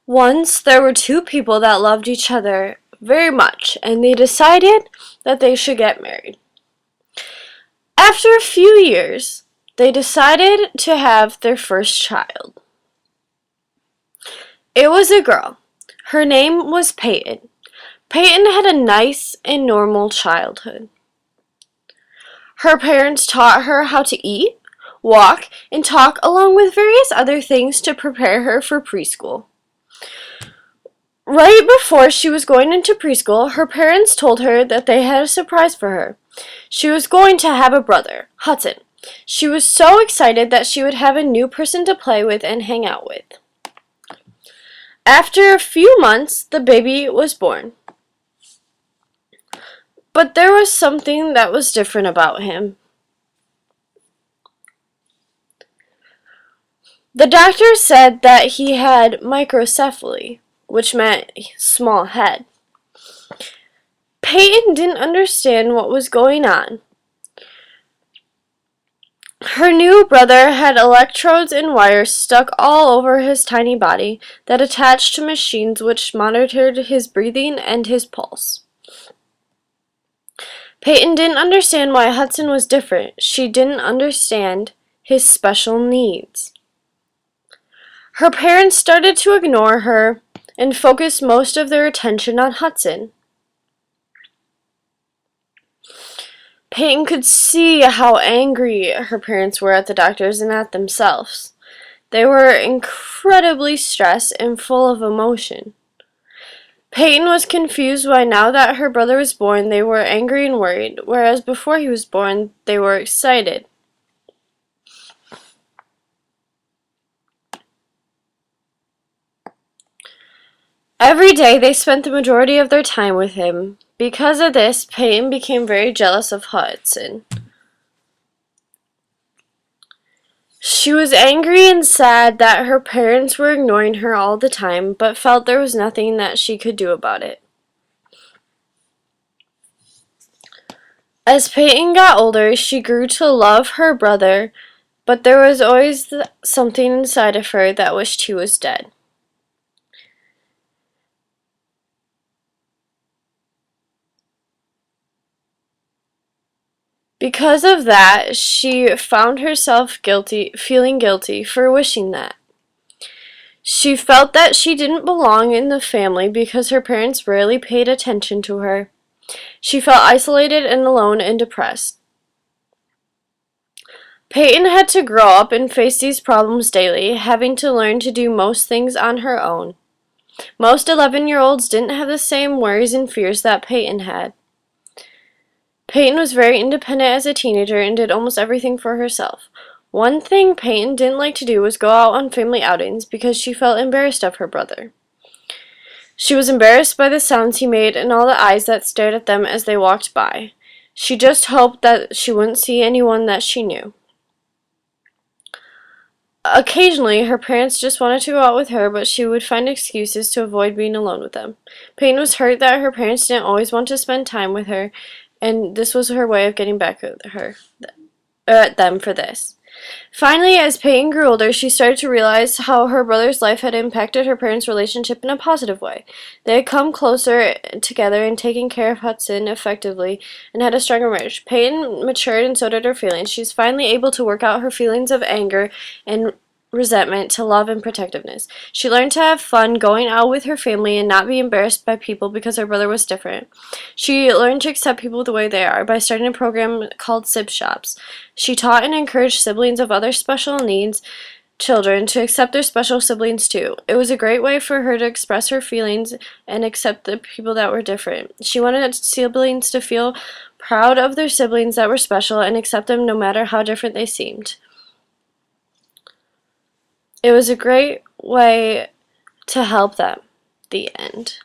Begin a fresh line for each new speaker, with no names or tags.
Once there were two people that loved each other very much, and they decided that they should get married. After a few years, they decided to have their first child. It was a girl. Her name was Peyton. Peyton had a nice and normal childhood. Her parents taught her how to eat, walk, and talk, along with various other things to prepare her for preschool. Right before she was going into preschool, her parents told her that they had a surprise for her. She was going to have a brother, Hudson. She was so excited that she would have a new person to play with and hang out with. After a few months, the baby was born. But there was something that was different about him. The doctor said that he had microcephaly, which meant small head. Peyton didn't understand what was going on. Her new brother had electrodes and wires stuck all over his tiny body that attached to machines which monitored his breathing and his pulse. Peyton didn't understand why Hudson was different. She didn't understand his special needs. Her parents started to ignore her and focus most of their attention on Hudson. Peyton could see how angry her parents were at the doctors and at themselves. They were incredibly stressed and full of emotion. Peyton was confused why now that her brother was born they were angry and worried, whereas before he was born they were excited. Every day they spent the majority of their time with him. Because of this, Peyton became very jealous of Hudson. She was angry and sad that her parents were ignoring her all the time, but felt there was nothing that she could do about it. As Peyton got older, she grew to love her brother, but there was always something inside of her that wished he was dead. Because of that, she found herself feeling guilty for wishing that. She felt that she didn't belong in the family because her parents rarely paid attention to her. She felt isolated and alone and depressed. Peyton had to grow up and face these problems daily, having to learn to do most things on her own. Most 11-year-olds didn't have the same worries and fears that Peyton had. Peyton was very independent as a teenager and did almost everything for herself. One thing Peyton didn't like to do was go out on family outings because she felt embarrassed of her brother. She was embarrassed by the sounds he made and all the eyes that stared at them as they walked by. She just hoped that she wouldn't see anyone that she knew. Occasionally, her parents just wanted to go out with her, but she would find excuses to avoid being alone with them. Peyton was hurt that her parents didn't always want to spend time with her, and this was her way of getting back at them for this. Finally, as Peyton grew older, she started to realize how her brother's life had impacted her parents' relationship in a positive way. They had come closer together and taken care of Hudson effectively and had a stronger marriage. Peyton matured and so did her feelings. She's finally able to work out her feelings of anger and resentment to love and protectiveness. She learned to have fun going out with her family and not be embarrassed by people because her brother was different. She learned to accept people the way they are by starting a program called Sib Shops. She taught and encouraged siblings of other special needs children to accept their special siblings too. It was a great way for her to express her feelings and accept the people that were different. She wanted siblings to feel proud of their siblings that were special and accept them no matter how different they seemed. It was a great way to help them. The end.